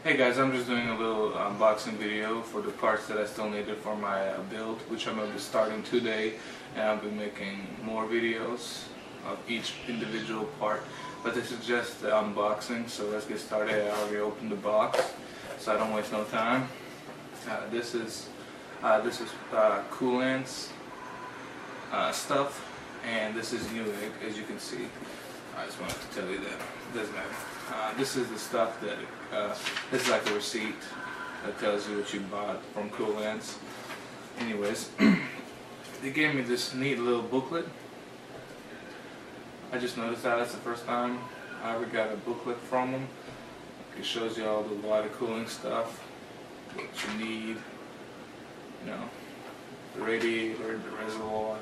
Hey guys, I'm just doing a little unboxing video for the parts that I still needed for my build, which I'm going to be starting today, and I'll be making more videos of each individual part. But this is just the unboxing, so let's get started. I already opened the box, so I don't waste no time. This is Coolant's stuff, and this is Newegg, as you can see. I just wanted to tell you that. It doesn't matter. This is the stuff that, this is like a receipt that tells you what you bought from Coolant's. Anyways, they gave me this neat little booklet. I just noticed that's the first time I ever got a booklet from them. It shows you all the water cooling stuff, what you need, you know, the radiator, the reservoir,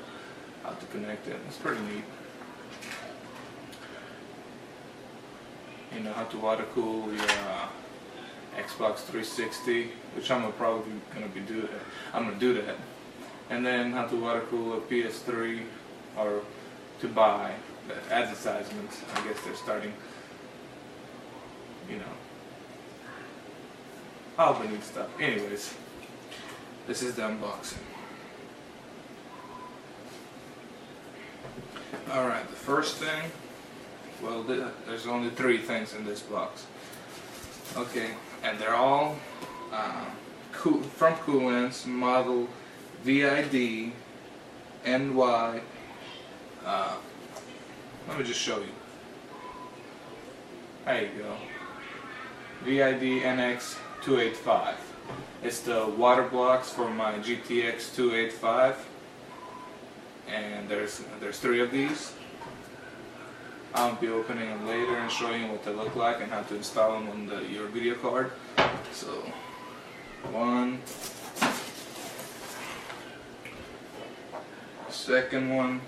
how to connect it. It's pretty neat. You know, how to water cool your Xbox 360, which I'm probably gonna do that. And then how to water cool a PS3, or to buy the advertisements. I guess they're starting, you know, all the neat stuff. Anyways, this is the unboxing. Alright, the first thing, well, there's only 3 things in this box. Okay, and they're all from Coolant's model VID NY. Let me just show you. There you go. VID NX 285. It's the water blocks for my GTX 285, and there's 3 of these. I'll be opening them later and showing you what they look like and how to install them on your video card. So, 1, second one,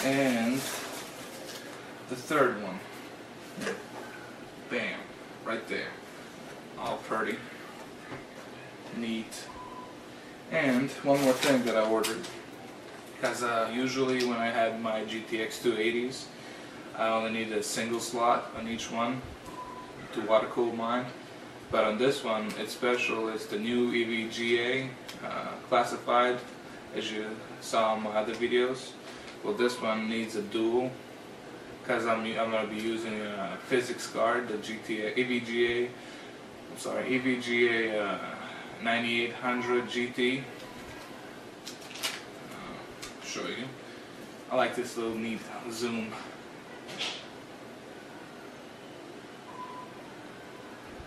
and the third one. Bam, right there. All pretty, neat. And one more thing that I ordered. Because usually when I had my GTX 280s, I only need a single slot on each one to water cool mine. But on this one, it's special. It's the new EVGA classified, as you saw in my other videos. Well, this one needs a dual, because I'm going to be using a physics card, the EVGA 9800 GT. Show you. I like this little neat zoom.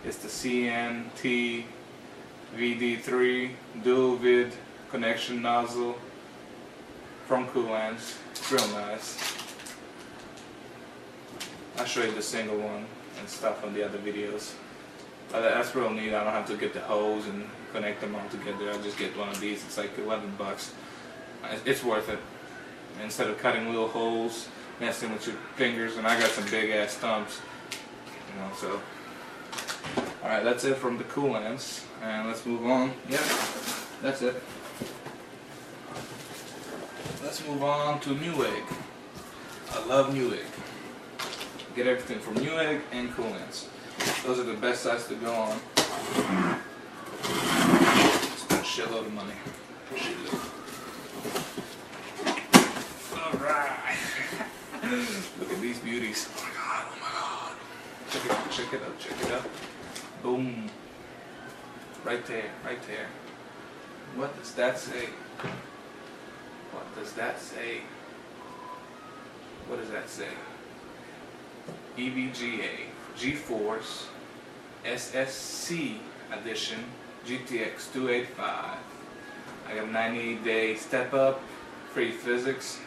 It's the CNT VD3 dual vid connection nozzle from Coolant's. It's real nice. I'll show you the single one and stuff on the other videos. But that's real neat. I don't have to get the hose and connect them all together. I'll just get one of these. It's like 11 bucks. It's worth it. Instead of cutting little holes, messing with your fingers, and I got some big ass thumbs, you know. So, all right, that's it from the Coolant's, and let's move on. Yep, that's it. Let's move on to Newegg. I love Newegg. Get everything from Newegg and Coolant's. Those are the best sites to go on. Spend a shitload of money. Alright. Look at these beauties. Oh my god, oh my god. Check it out, check it out. Boom. Right there, right there. What does that say? What does that say? What does that say? EVGA GeForce SSC Edition GTX 285. I got a 98-day step up, free physics.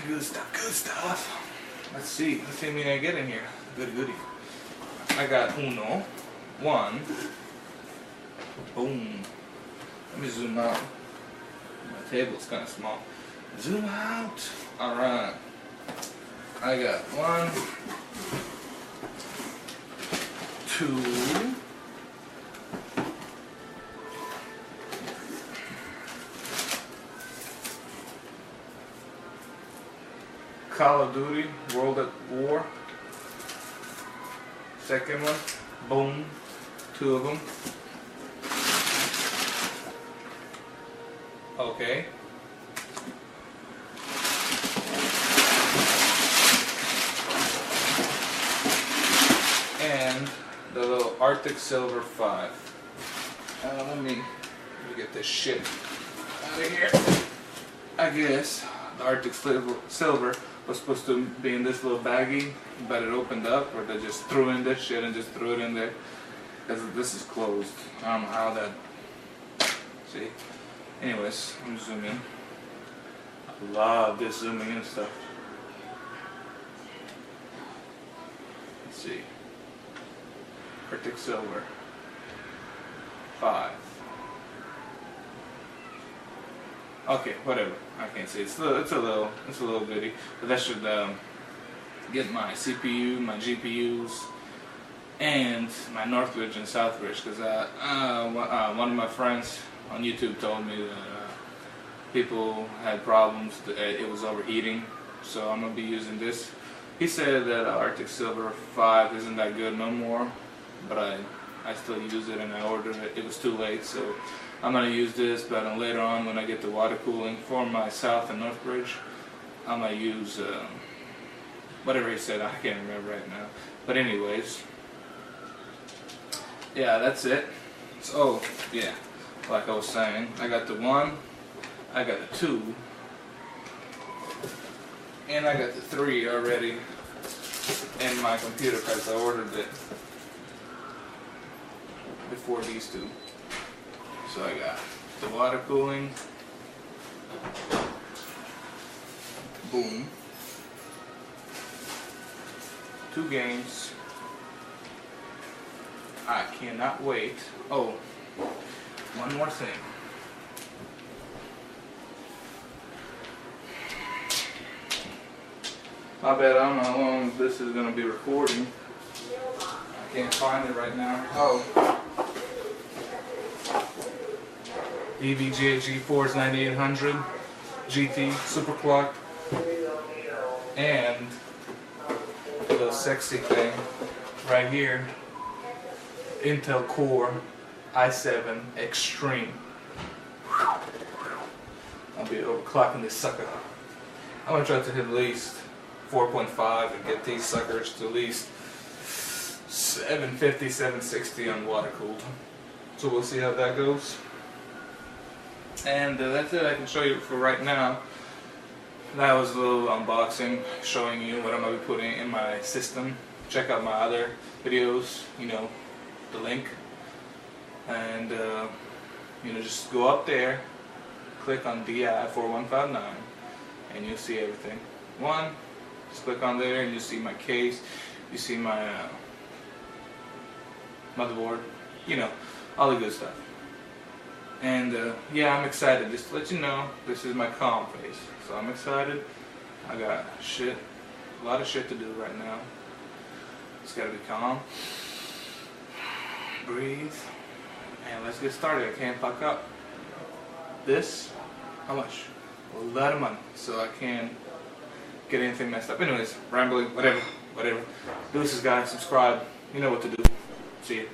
Good stuff, good stuff. Let's see how many I get in here. Good goodie. I got one. Boom. Let me zoom out. My table's kind of small. Zoom out. Alright. I got 1, 2, Call of Duty World at War Second one, boom, 2 of them. Okay. And the little Arctic Silver 5. Let me get this shit out of here. I guess the Arctic Silver was supposed to be in this little baggie, but it opened up, or they just threw in this shit and just threw it in there. Because this is closed. I don't know how that. See? Anyways, let me zoom in. I love this zooming in stuff. Let's see. Arctic Silver 5. Okay, whatever. I can't see. It's a little bitty, but that should get my CPU, my GPUs, and my Northridge and Southridge. Because one of my friends on YouTube told me that people had problems. It was overheating, so I'm gonna be using this. He said that Arctic Silver 5 isn't that good no more, but I still use it, and I ordered it. It was too late, so I'm gonna use this. But later on, when I get the water cooling for my South and Northridge, I'm gonna use whatever he said. I can't remember right now. But anyways, yeah, that's it. So yeah, like I was saying, I got the 1, I got the 2, and I got the 3 already in my computer because I ordered it before these 2. So I got the water cooling, boom, 2 games. I cannot wait. Oh, one more thing. I bet I don't know how long this is going to be recording. I can't find it right now. Oh. EVGA GeForce 9800 GT Super Clock, and a little sexy thing right here, Intel Core i7 Extreme. I'll be overclocking this sucker. I'm gonna try to hit at least 4.5 and get these suckers to at least 750, 760 on water cooled. So we'll see how that goes. And that's it I can show you for right now. That was a little unboxing showing you what I'm going to be putting in my system. Check out my other videos, you know, the link. And, you know, just go up there, click on DI4159, and you'll see everything. Just click on there and you'll see my case, you see my motherboard, you know, all the good stuff. And yeah, I'm excited. Just to let you know, this is my calm face. So I'm excited. I got a lot of shit to do right now. Just gotta be calm, breathe, and let's get started. I can't fuck up. This, how much? A lot of money. So I can't get anything messed up. Anyways, rambling, whatever. Deuces, guys, subscribe. You know what to do. See ya.